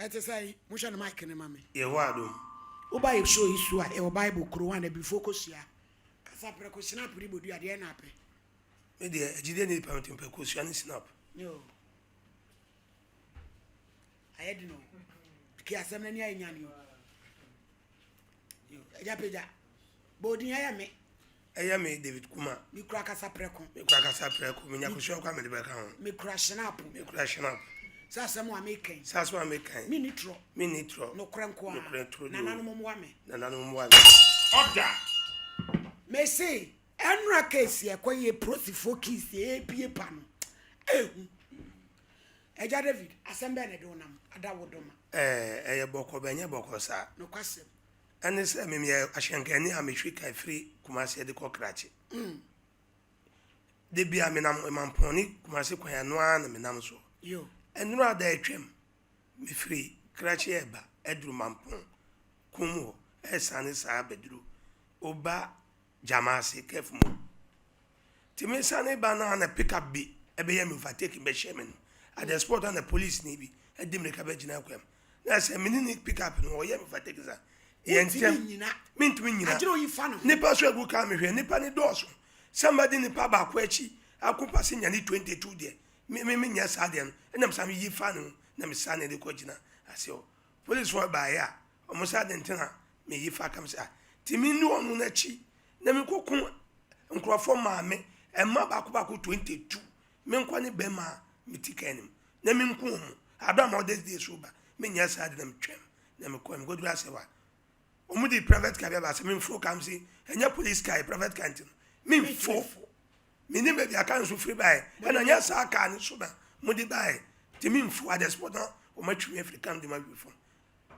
Ete say musha na mic ne mame. Ye wado. Oba ye show isu a e Bible kuro wan be focus ya. Kasa pre ko snap ri bodu ade na ape. Me de ejide ni pamte pe ko suani snap. Yo. Ayedi no. Ki asem na ni anya ni. Yo, eja peja. Bodin aya me. Eya me David Kuma. Mi kura kasa preko. Me kura kasa preko me nyakoso kwa me de be kan. Me kura snap. Me kura snap. Sa asem wa me kan. Sa so me kan. Mi nitro. Me nitro. No krenko a. No krenko. Na nanu mo wa me. Na nanu mo wa me. Order. Me say enra case ye koye prosifo case e bie pa no. Ehu. Eja David asem be ne do nam ada wodoma. Eye boko benye boko sa. No kwasem. Ane se me me ahyenkani amehwi kai free Kumasi de kokrache. De bia me nam mamponi Kumasi kwan no a na me nam so. Yo. Enuro ada etwem. Me free krache eba eduru mampon. Kumu esane sa beduru. Oba jamasi kefumo. Timi sane ba na pick up bi ebe ye me fatake be shemen. At the spot on the police ni bi edim re ka be gina kwam. Na se me ni pick up no ye me fatake za. Yentem mintumi nyina agiro yifa no nipa so egu ka me hwe nipa ni dooso somebody nipa ba ko achi akopa se nyane 22 de me nya sa de no enam sam yifa no na me sa na de ko gina ase o police for ba ya o mo sa de ntina me yifa kam sa timi ni onu na chi na me kokun nkrofo ma me emma ba ko 22 me nkwa ni be ma mitikanim na me nku mu adom o this day so ba me nya sa de na me twem na me ko me godu ase wa omudi private car ba se me mfo kam si enya police car private car ntin me mfo me ni be bia kan so free buy na nya sa car ni so na mudi buy ti me mfo at the spot no o ma twi African de ma bi fo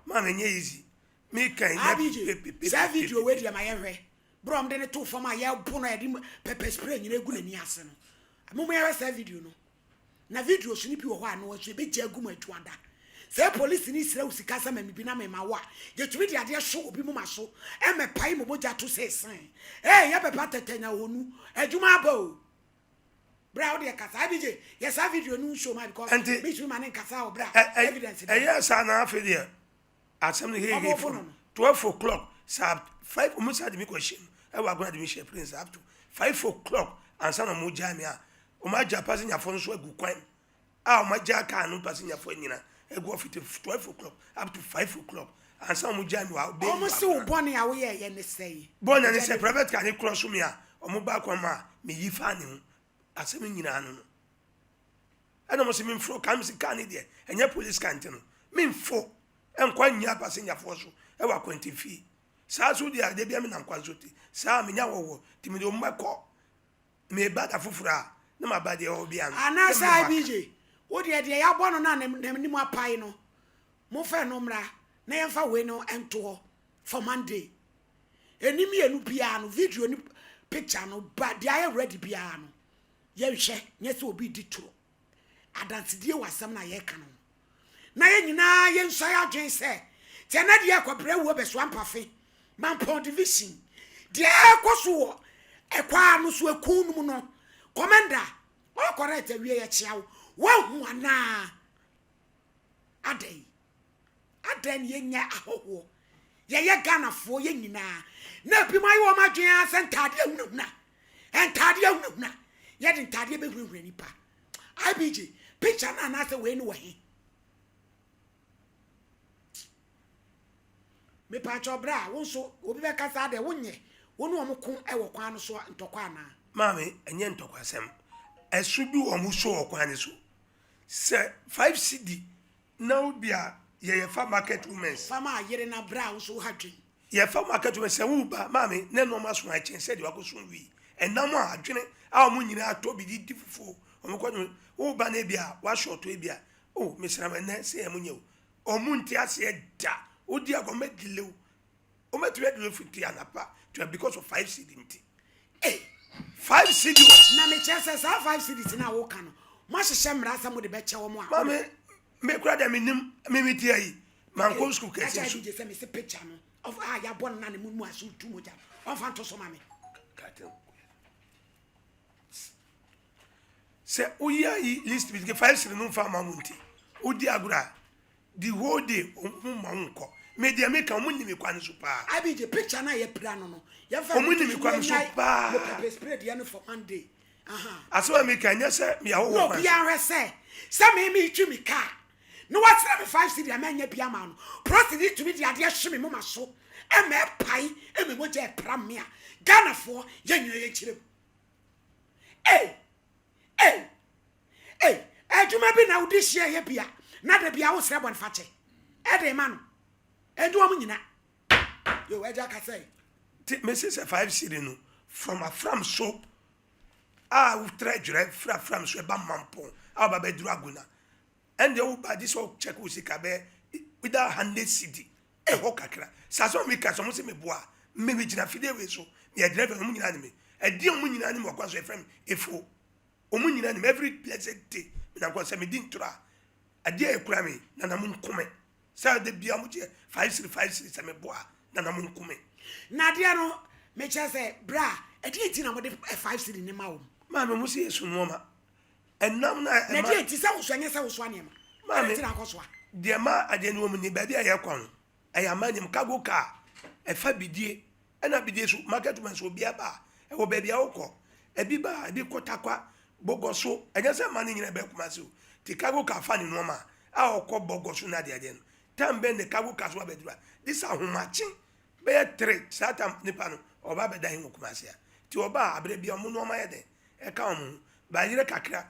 ma me nya easy me kan ya sa video we dia ma ye hwe bro mde ne to fo ma ye bu no ye di pepper spray nyina egu na ni ase no mo mo ye sa video no na video so ni bi wo ho ano so be gya gu ma atuada say police ni sira usika sa mami bi na me ma wa ye tumi de ade so obi mu ma so e me pai mo boja to say san ya papa tetanya honu adwuma ba o bra o de kasa bije ye sa video no show ma because me show ma ne kasa o bra evidence sa na afi de asem ne he for 12 o'clock sa 5 almost had me question e wa gona de me share prince up to 5 o'clock and sana mo jamia o ma ja passenger for so agu kwan o ma ja ka no passenger for nyina ego of 12 o'clock up to 5 o'clock and some jam wa be almost so born ya we ye ne say born and say private can cross me a omo ba kwa ma me yi fa ne asem nyina no ana mo se me mfro kam si kan de enya police kan no me mfo enkwa nya passenger for so e wa kwenti fi sa so dia de bia me nam kwa so ti sa me nya wo ti me de o mmekọ me ba da fufura na ma ba de o bia no ana sa bj wo de ya bono na ni mo apai no mo fe no mra na ye fa we no ento for Monday enim ye no bia no video ni picture no ba de aye ready bia no ye hwe nye se obi di turo adanse die wasam na ye ka no na ye nyina ye nso ya dwen se te na de akopre wo be so ampafe mampon division de akoso e kwa no so ekun no commander o correct wie ye chiawo wo ana aden ye nya ahoho ye ganafo ye nyina na bi mai wo madwen asentade ahunahuna entade ahunahuna ye de ntade be hurehura nipa ibj picture na say we no wahi me pa chobra wo so obi be kasa de wonye wonu omko e wo kwan no so ntokwa na mami enye ntokwa sem esubi omu so okwan ni so se 5 cd now bia ye fa market women fama yere na bra so hadwen ye fa market women se wo ba mami ne no maso a chen se de wakoso wi enam a adwene a omu nyina atobi di difufo omu kwanyo wo ba na bia wa short we bia oh mesra me se emu nye omu nti ase da odi agoma dilew o metu edule futi anapa to because of 5 cd nti 5 cd na me chese sa 5 cd na wo kan mo hye mra sa mo de be che wo mo a mami me kura de minim mimiti ayi man ko school kese so je se me se picture no of ya bon na ne mu asu tu moja on fan to so mami se oya yi list with 5 cd no fa mamunti odi agura the whole day unko media make omuni me kwan so pa abi je picture na ye pra no ye fa omuni me kwan so pa mo pepper spray de no for Monday aso me kan nyese me awo no bia hwe se me twi me car no what me 5 cedi amanya bia ma no proceed to me de ade hwe me mama so e me pai e me mo je pra me a Ghana for ye nyo ye chirem adwuma bi na wodi hia ye bia na da bia wo sre bon fa che e de ma no endu om nyina yo eja ka say Mrs. 5 cedi no from soap we try drive from so ba mampo ba be duru aguna and the ba this all check we sika be without 100 cedi e ho kakra saso me ka so mo se me boa me gina fide we so me drive mo nyina ni me e di mo nyina ni mo kwa so efrem efo o mo nyina ni every blessed day me na kwa se me din tura ade e kura me na na mo nkome sa de bia mo je 5 se me boa na na mo nkome na dia no me che se bra e di enti na mo de 5 cedi ni ma wo ma me mo se yesu no ma enam na na di enti sa wo so anya sa wo so anya ma me enti na ko so a de ma ade no mo ni ba dia ye kwon aya ma nyim kago ka e fa bidie e na bidie so market man so bia ba e wo ba bia wo ko e bi ba e bi kotakwa bogoso enya se ma ni nyina be kuma se o ti kago ka fa ni no ma a okọ bogoso na de ade no tambe ne kago ka so abedura this ahomachi be 3 satan nipa no oba be dan kuma se a ti oba abre bia mo no ma ye de e ka omo ba yire kakra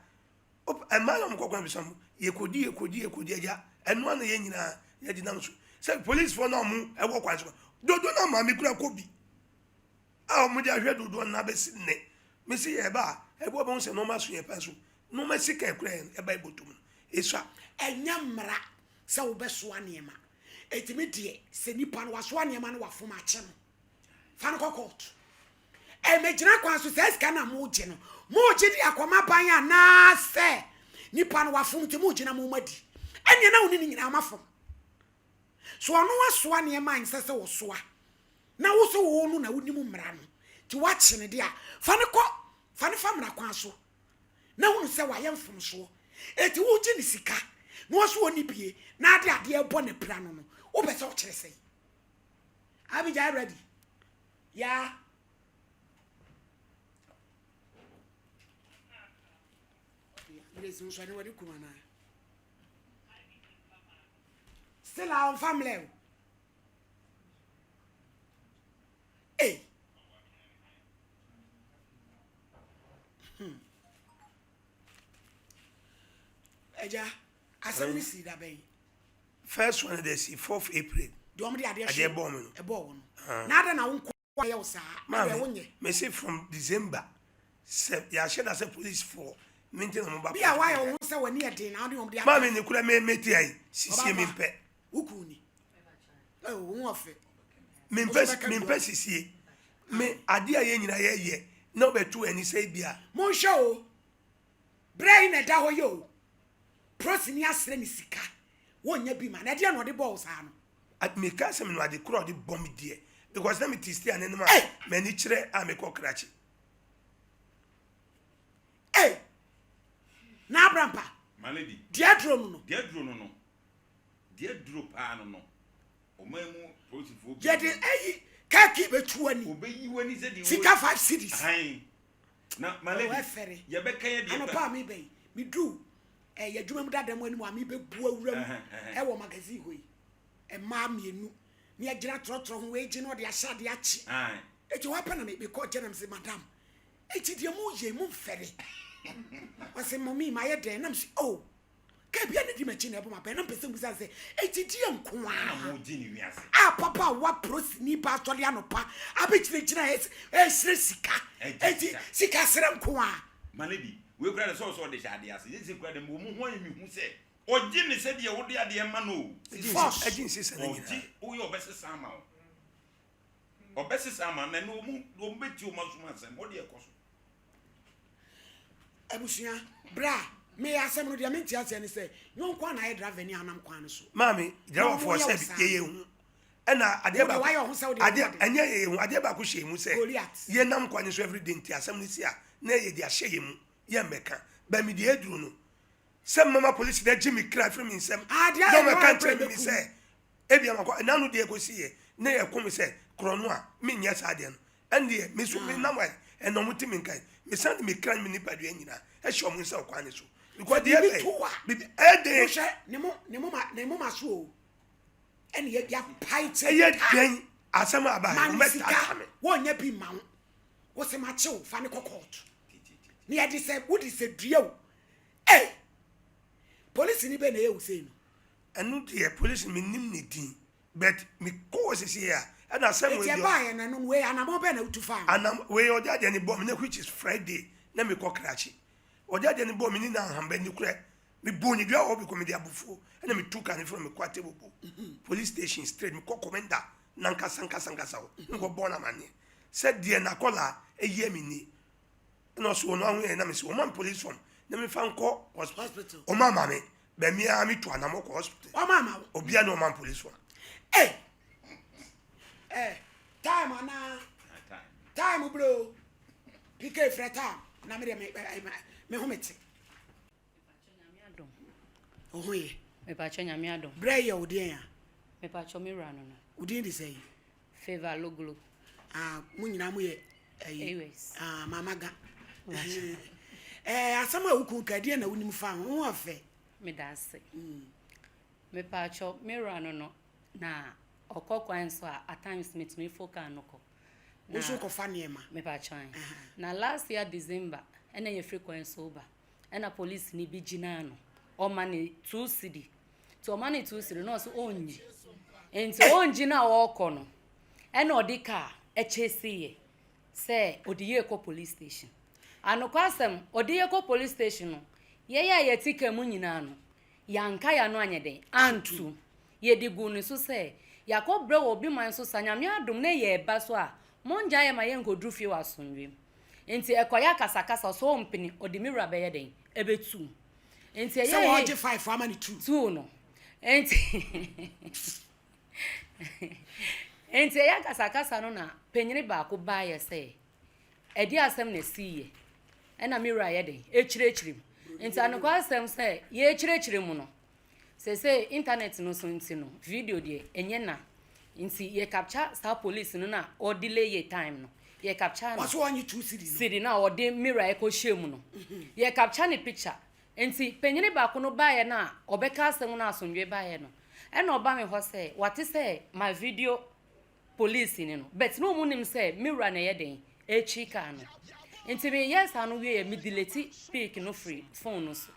e ma no mkokwa bi sam yekodi aja eno na ye nyina ye di nam so se police for na mu e wo kwan so dodo na ma mi kura kobi a mo di ahwe dodo na be sinne me si ye ba e bo bon se no ma so ye pa so no ma sika e kura e ba ibotum eswa enya mra se wo be so anema etimi de se nipa no waso anema no wafoma ache no fa no court e me gina kwan so se sika na mo je no mo je di akoma ban ya na se nipa no wafom ti mo gina mo madi enya na woni nyina mafom so ono waso anema nse se wo soa na wo so wo no na woni mu mra no ti wa che ne dia fa ne famra kwan so na wonu se wa yemfom so eti wo je ni sika no waso oni bie na ade ebo ne pra no no wo be se wo kire sei abija ready ya so ni wadi kumana still our family eja asem si da ben first one they see 4th April do am de ade ade bomb no e bo wo na ada na wo kwa ye wo sa ade wo nye me say from December ya share that police for maintain mo ba bia why wo se wani ade na ade wo de ma me ne kura me meti ai sisi me pe ukuni wo ofe me pe sisi me ade aye nyina ye na obetu ani sai bia mo show brain na da ho yo prosini asre ni sika wonya bi ma na de no de ball sa no at me ka se me no ade kura de bomb die because na me tisti ane ma me ni kire a me kokrachi na abrampa my lady dia dro no dia dro pa no o mamu posifo je de ka ki betu ani obeyi wani se di sika 5 cities na my lady ye be kan ye ano pa mi be mi du ya dwuma mu dada mu ani mu ami be bu awuram e wo magazine hoi e ma mienu ni agina trotro ho we gina de ahya de achi e ti wapa na me be call jenam say madam e ti de mu ye mu fere wase mommy ma ye den nam say oh ka bia na di machi na e bo ma pe na pese mu say e ti di enko a mo di ni wiase papa wa prosi ni ba tole anopa abechire gina e sire sika e ti sika sire enko a my lady we kura de so de shade ase yesi kura de mo mu ho yemi hu se oji ni se de wo de ade ma no agin sisa na nyina oji o yo besesa ma o obesesa ma na no mu o mbeti o masuma se mo de ekoso abusia bra me asem no de menti ase ni se nyon kwa na e driver ni anam kwa no so mami driver for se ye hu ena ade ba ade anya ye hu ade ba ko hye mu se ye nam kwa ni so every day nti asem ni si a na ye de ahye ye mu ye meka ba mi de eduru no Some mama police that Jimmy cry from him some. dia No me country me say. Ebi amako na no de go see e. Na e kom say krono a me nya sa de no. And de me so me na wa e no muti me nkai. Me send me cry me nipa de anyina. E show me say okwane so. Because the bibi e de ne mo maso o. And ye dia fight. E ye den asama aba me ta me. Wo nya bi ma wo. Wo se ma chew fa ne court. Ni e di say wo di say dua o. Eh. Police ni be na e wo say no. Enu de police me nim ne din. But me ko se here. And asem we dey buy na no we anamo be na utu fa. Anam we oja de ne bom na which is Friday. Na me ko krachi. Oja de ne bom ni na hamba ni kura. Me boni dua obi ko me dia bufu. Na me tuka ne from me kwate bobo. Police station straight me ko commander nanka sanka o. Me ko bona mane. Said die na kola e ye me ni. No so no ahun e na me se o man police form. Na me fan ko hospital. O mama me. Be me a me to anamo ko hospital. O mama. Obi a no man police form. Time ana. Time bro. PK free time. Na me me homete. Oh ye. Me pa cho nyame adom. Bra ye odin ya. Me pa cho me rano no. Odin di say. Favor loglo. Mu nyina mu ye. Anyways. Mama ga. Asama wuku kadie na wonim fa ho afa. Me da se. Me pa cho me rano no na okokwan so at times meet me foka anoko. Wo so ko fa niema. Me pa cho. Na last year December ena ye frequency over. Ena police ni bi gina no. O mani 2 cedi. To mani 2 cedi no so onyi. Enti onji na wo kono. Ena odika echesi ye. Say odiye ko police station. Anokwasem odiye ko police station no. Ye ya yetika mu nyina no. Yanka ya no anyeden. Antu. Ye digu ni so say yakobre obi man so sanyame adom na ye ba so a monja ye ma ye nkodru fie wasonwem. Enti ekoya kasakasa so mpini odimira be ye den ebetu. Enti ye so oje 5 for many 2 no. Enti enti ya kasakasa no na penyini ba ko ba ye say edi asem na siye ena mira ye den echirechirim. Enti anokwa asem say ye echirechirim no se internet no so nti no video de enye na nti ye capture star police no na or delay ye time no ye capture no so onye 2 cedi no cedi na or de mirror e ko shemu no ye capture ne picture nti penyini ba ko no ba ye na obeka asem na asonwe ba ye no e na oba me ho say what is say my video police ni no but no mu nim say mirror na ye den e chika no nti me yes anu we me delete pic no free phone no so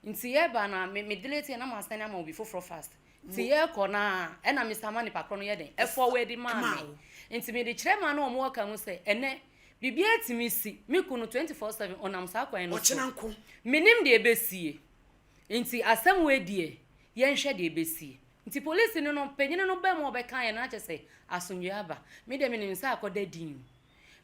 nti ye ba na me delete na ma send am obi for fast nti ye ko na e na Mr. Mani pakro no ye den e forward man nti me de kire ma na o mo waka mu say ene bibia timi si me kunu 24/7 onam sa kwan no ochenanko minim de ebesie nti asem we die ye nhwe de ebesie nti police no no penyine no ba mo be kan ye na che say asonwe aba me de minim sa akoda din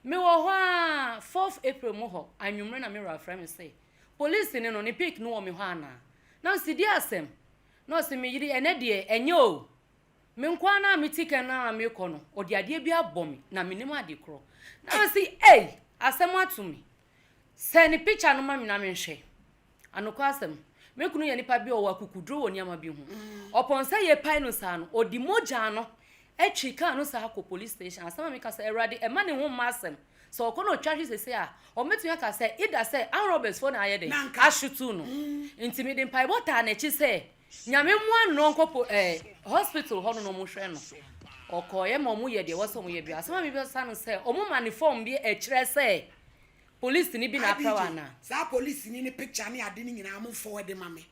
me wo ho a 4th April mo ho anwumre na me ra fra me say police ni no ni pick no me ho ana na sidi asem no se me yiri ene de enye o me nkwa na me ticket na me ko no odi ade bi abom na me nim ade kro na si asem atumi se ni picture no ma me na me hwe anokwa asem me kunu ye nipa bi o wa kukudro woni ama bi hu opon se ye pai no sa no odi moja no etwika no sa ko police station asem me ka se erade e ma ne ho masem so okono charge se a o metu ya ka se ida se an robbers for na ayede ashutu no intimidate pai bota na chi se nyame mu no nkopo hospital ho no mo hwe no okoye mo mu ye de wo so mo ye bi asema mi bi sa no se o mo maniform bi e kire se police ni bi na prawa na sa police ni picture ni ade ni nyina am forward mame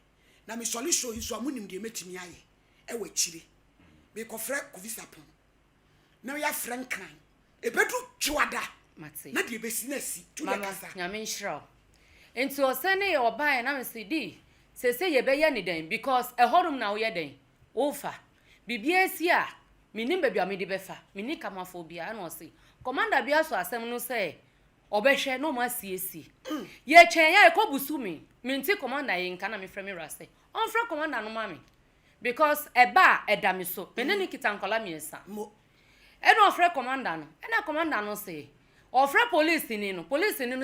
na me solution yi so amunim de metimi aye e wa kire be ko frɛ ko visa pon na ya frank kan e bedu twiwada mate na de besi na si tu de kasa nyame nhyira enti o se ne ye obae na me se di se ye be ye ni den because e horum na wo ye den ofa bibia si a minim ba bia me de befa mini kamafo bia na o se commander bia so asem no se obehwe no ma siesi ye chen ya ekobusu mi nti commander ye nka na me frɛ me rase on frɛ commander no ma me because eba edame so me ne ni kitankola miensa mo e no frɛ commander no e na commander no se ofre police ni no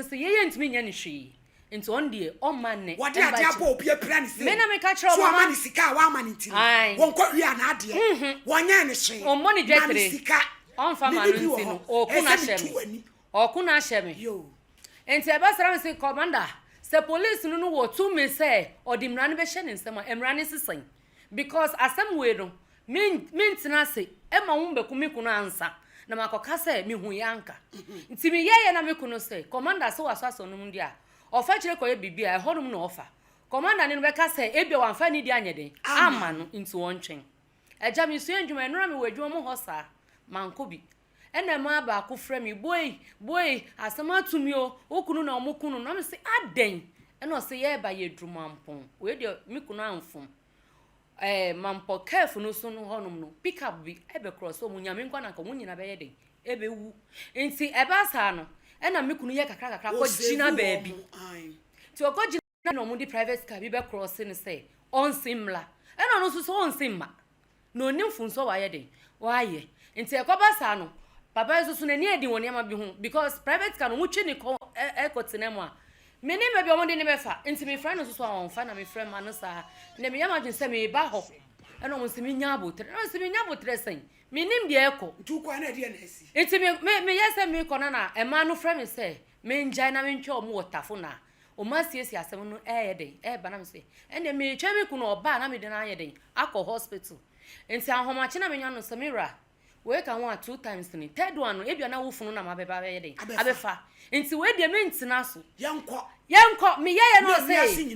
se ye ntimi nya ni hwe nti on die on man ne wode ade abo obi apira ne se me na me ka kire o so mama ama ne sika wa ama ne ntini won kwa wi ana ade wonya ne hwe o mo ne dwetre sika on fa ma no ntino o ku na hyem o ku na hyem yo nti e ba sara me say commander se police no wo to me say odimra ne be hye ne nsema emra ne sesan because asem we no min tina se e ma wo beku me kunu ansa na makoka say me hu yanka nti me yeye na me kunu say commander se waso no ndi a ofa kire koye bibia e honum na ofa commander ne no be ka say e bia wanfa ni di anyeden ama no nti wontwen eja me sua ndwuma enura me wadwuma mo hosa mankobi ena ma ba ko frɛ me boy asama tumi o okunu na omukunu na me say aden ena o say ye ba ye drumampon we de me kunu anfom mampo careful no so no honum no pick up bi ebe cross o munyame nkwa na nka munyina be ye den ebe wu nti eba sa no ena me kunu ye kakra ko gina baabi ti o ko gina na omu di private car bi be cross ni say on simla ena no so on simma no nim funso wa ye den wa ye nti e ko ba sa no papa so na ni edi woni ama bi hu because private car no mu twi ni ko e ko tinemu a me ni me bi omo de ni be fa nti me friend so on fa na me friend ma no sa na me yama dwen se me ba ho e no mo se me nya abotre no se me nya abotre sen me nim de eko ntu kwa na de na asi nti me yese me ko na e ma no friend me se me njai na me ntwe omo wotafo na o ma siesi asem no ye den ba na me se ene me twa me ku no oba na me de na ye den akọ hospital nti ahomache na me nya no Samira we ka one 2 times ni third one no ebia na wofunu na mabeba be ye den abefa nti we de me ntina so yenkọ me ye no say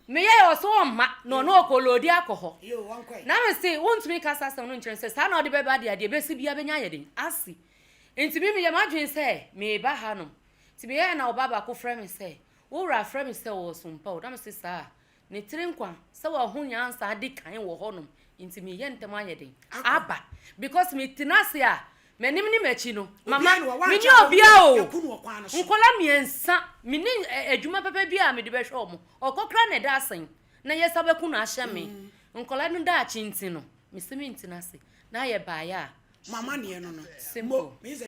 me ye o so ma no okolodi akọ yo wankọ na me say wontumi kasa asem no nkyere say sa na ode beba de besi bia benya ye den asi nti me ye madwen say me ba ha no nti me ye na obaba ko frɛ me say wo ra frɛ me say wo so mpa o na me say sa ne trinkwa say wo ho nyansa ade kan wo ho no nti me ye ntem aye den aba because me tinase a menim ni machi no mama me ni obia o nkola miensa me ni adwuma papa bia me de be hwe omo okokra ne da asen na yesa be kunu ahye me nkola no da achi nti no me se me ntinase na ye ba ya mama ne no simple